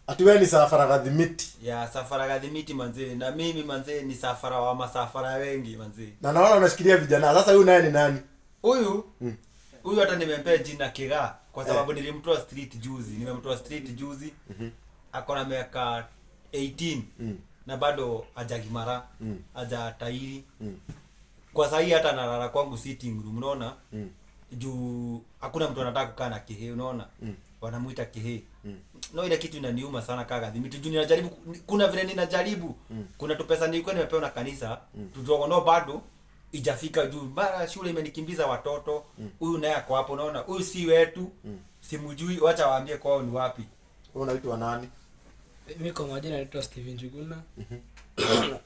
Ati wewe ni Safara Gadhimiti? Ya Safara Gadhimiti manze, na mimi manze ni Safara wa masafara wengi manze. Na naona unashikilia vijana. Sasa huyu naye ni nani? Huyu huyu hata nimempea jina Kega kwa sababu nilimtoa street juzi. Nimemtoa street juzi. Ako na miaka 18 na bado hajagimara, hajatairi. Kwa sasa hii hata analala kwangu sitting room, unaona? Juu hakuna mtu anataka kukaa na Kehe, unaona? Wanamuita Kehe. No, ile kitu inaniuma sana kaka Gadhimiti. Juu ninajaribu, kuna vile ninajaribu. Kuna tu pesa nilikuwa nimepewa na kanisa. Tutoa no bado ijafika juu. Bara shule imenikimbiza watoto. Huyu naye ako hapo, unaona? Huyu si wetu. Simujui, wacha waambie kwao ni wapi. Wewe unaitwa nani? Mimi kwa majina naitwa Steven Njuguna.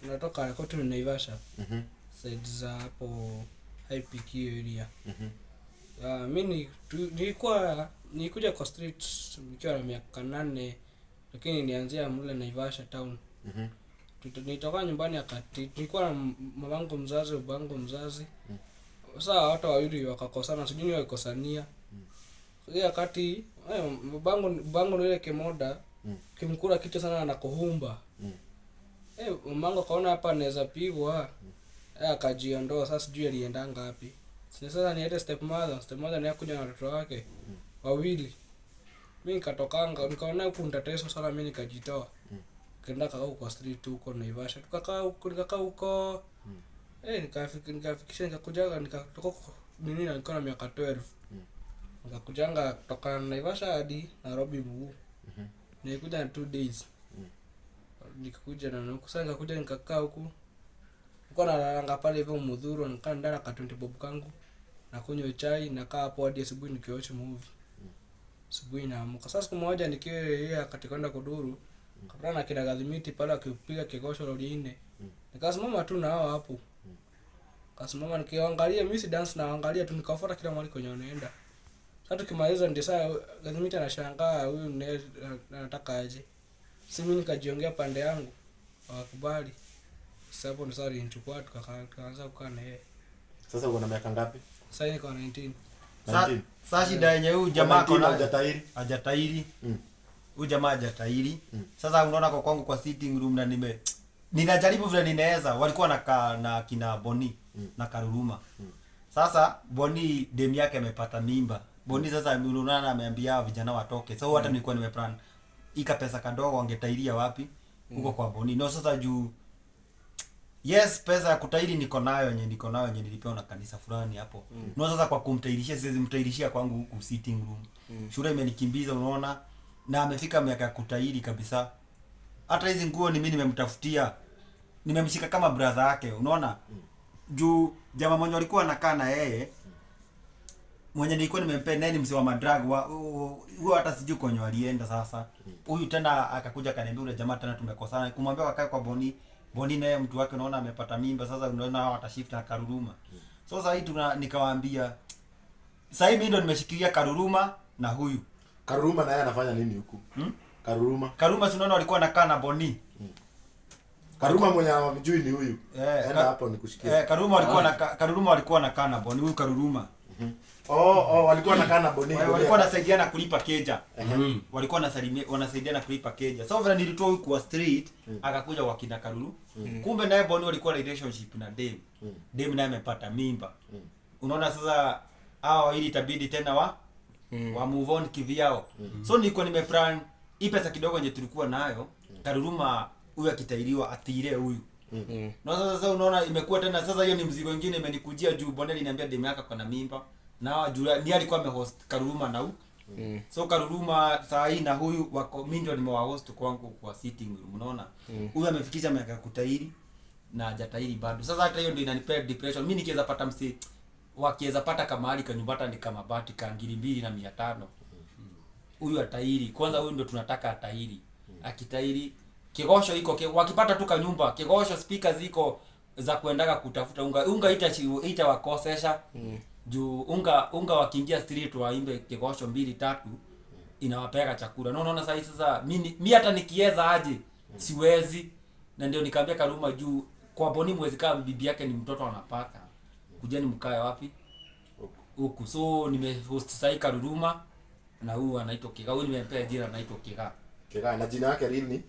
Natoka kwetu ni Naivasha. Side za hapo IPQ area. Mimi nilikuja kwa street nikiwa na miaka 8, lakini nianzia mle Naivasha town. Nilitoka nyumbani akati nilikuwa na mamangu mzazi, babangu mzazi. Sasa watu wawili wakakosana, sijui walikosania. Sasa wakati babangu ile kemoda kimkula kitu sana na kuhumba. Mamangu akaona hapa anaweza pigwa. Akajiondoa. Sasa sijui alienda ngapi. Sasa niende stepmother ni akuja na watoto wake wawili. Mimi nikatokanga, nikaona huko nitateso sana, mimi nikajitoa. Kaenda kwa street huko Naivasha. Nikakaa huko. Nikafikisha nikakuja nikatoka nini na nilikuwa na miaka 12. Nikakujanga kutoka Naivasha hadi Nairobi mguu. Nilikuja na 2 days. Nikakuja na huko sasa nikakuja nikakaa huko. Nilikuwa nalala pale hivyo Mudhuru, nikaa ndani ka 20 bob kangu. Nakunywa chai, nakaa hapo hadi asubuhi nikiwatch movie. Asubuhi naamka. Sasa siku moja nikiwa yeye akakwenda Kuduru, kapata na kina Gadhimiti pale akipiga kigosho lori 4. Nikasimama tu na hao hapo. Kasimama nikiangalia, mimi si dance na angalia tu, nikafuata kila mahali kwenye anaenda. Sasa tukimaliza ndio saa Gadhimiti anashangaa huyu anataka aje. Simi nikajiongea pande yangu. Wakubali. Sababu ndo sasa nichukua tukaanza kukaa na yeye. Sasa uko na miaka ngapi? Sasa niko 19. Sasa shida yenye huyu jamaa kona hajatairi. Huyu jamaa hajatairi. Sasa unaona kwa kwangu kwa sitting room na ninajaribu vile ninaweza. Walikuwa na kina Boni na Karuruma. Sasa Boni demu yake amepata mimba. Boni sasa unaona ameambia vijana watoke. Sasa hata nilikuwa nimeplan ika pesa kadogo angetairia wapi huko kwa Boni. No, sasa juu yes, pesa ya kutairi niko nayo yenye nilipewa na kanisa fulani hapo. No, sasa kwa kumtairishia siwezi mtairishia kwangu huku sitting room. Shule imenikimbiza, unaona, na amefika miaka ya kutairi kabisa. Hata hizi nguo ni mimi nimemtafutia. Nimemshika kama brother yake, unaona? Juu jamaa mmoja alikuwa anakaa na yeye. Mwenye nilikuwa nimempea naye ni mzee wa madrag huyo, hata sijui kwenye alienda sasa. Huyu tena akakuja kaniambia ule jamaa tena tumekosana. Kumwambia wakae kwa Boni naye mtu wake unaona amepata mimba, sasa unaona hao watashift na Karuruma. So sasa hii nikawaambia sasa hivi ndio nimeshikilia Karuruma na huyu. Karuruma naye anafanya nini huku? Karuruma si unaona walikuwa nakaa na Boni. Karuruma mwenye hamjui ni huyu. Enda hapo nikushikia. Karuruma walikuwa nakaa na Boni, huyu Karuruma. Walikuwa nakaa na Boni. Walikuwa wanasaidiana kulipa keja. Walikuwa wanasaidiana kulipa keja. So vile nilitoa huyu kwa street, akakuja wakina Karuru. Kumbe naye Boni walikuwa relationship na Dem. Dem naye amepata mimba. Unaona sasa hao ili itabidi tena wa move on kivyao. So nilikuwa nimeplan hii pesa kidogo yenye tulikuwa nayo, Karuruma huyu akitairiwa atire huyu. Na sasa unaona imekuwa tena sasa hiyo ni mzigo mwingine imenikujia juu Boni aliniambia Dem yake kwa na mimba. Na juu ni alikuwa amehost Karuruma na huyu. So Karuruma saa hii na huyu wako mimi ndio nimewahost kwangu kwa sitting room, unaona? Huyu amefikisha miaka ya kutairi na hajatairi bado. Sasa hata hiyo ndio inanipea depression. Mimi nikiweza pata wakiweza pata kama hali kanyumbata ni kama bati ka 2,500. Huyu atairi. Kwanza huyu ndio tunataka atairi. Akitairi kigosho iko wakipata tu kanyumba, kigosho speakers ziko za kuendaga kutafuta unga ita wakosesha. Juu unga wakiingia street waimbe kigosho 2-3 inawapeka chakula. No, unaona sasa mimi hata nikiweza aje siwezi. Na ndio nikaambia Karuruma juu kwa Boni mwezi kama bibi yake ni mtoto anapaka. Kujani mkae wapi? Huku. So nimehost sai Karuruma na huyu anaitwa Kega. Huyu nimempea jina anaitwa Kega. Kega na jina yake real ni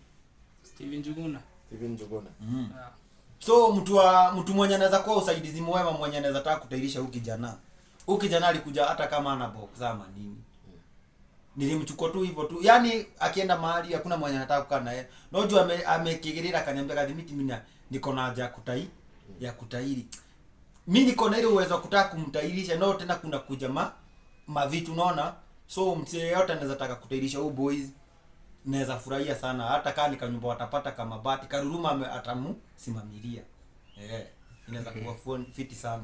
Steven Njuguna. Steven Njuguna. Yeah. So mtu mwenye anaweza kuwa usaidizi mwema mwenye anaweza taka kutairisha huyu kijana. Huyu kijana alikuja hata kama ana box ama nini. Nilimchukua tu hivyo tu. Yaani akienda mahali hakuna mwenye anataka kukaa naye. Unajua amekigerera akaniambia Kadhimiti mimi niko na haja ya kutairi. Mimi niko na ile uwezo wa kutaka kumtairisha ndio tena kuna kuja vitu unaona. So mzee yote anaweza taka kutairisha huyu boys. Naweza furahia sana hata kama ni kanyumba watapata kama bati Karuruma atamu simamilia. Inaweza kuwa fiti sana.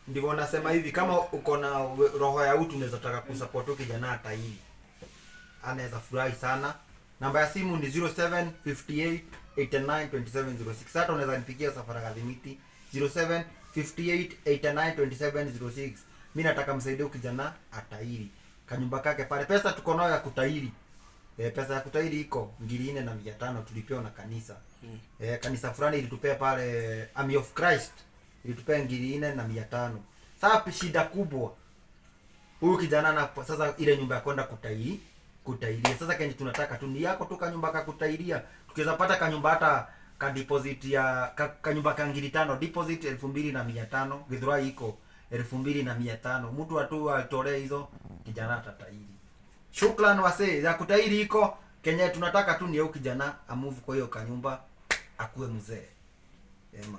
Ndivyo nasema hivi kama uko na roho ya utu unaweza taka kusupport kijana hata hivi. Anaweza furahi sana. Namba ya simu ni 0758892706. Hata unaweza nipigia Safari Kadhimiti 0758892706. Mimi nataka msaidie kijana atairi. Kanyumba kake pale pesa tuko nayo ya kutairi. Pesa ya kutairi iko 4,500 tulipewa na kanisa. Kanisa fulani ilitupea pale Army of Christ. Ilitupea 4,500. Sasa shida kubwa. Huyu kijana na sasa ile nyumba ya kwenda kutairia. Sasa kenye tunataka tu ni yako tu kanyumba ka kutairia. Tukiweza pata kanyumba hata ka deposit ya kanyumba ka 5,000 deposit 2,500 Githurai iko 2,500. Mtu atu atolee hizo kijana atatairi. Shukrani wase ya kutairi iko kenye tunataka tu ni huyu kijana amove kwa hiyo kanyumba akuwe mzee. Ema.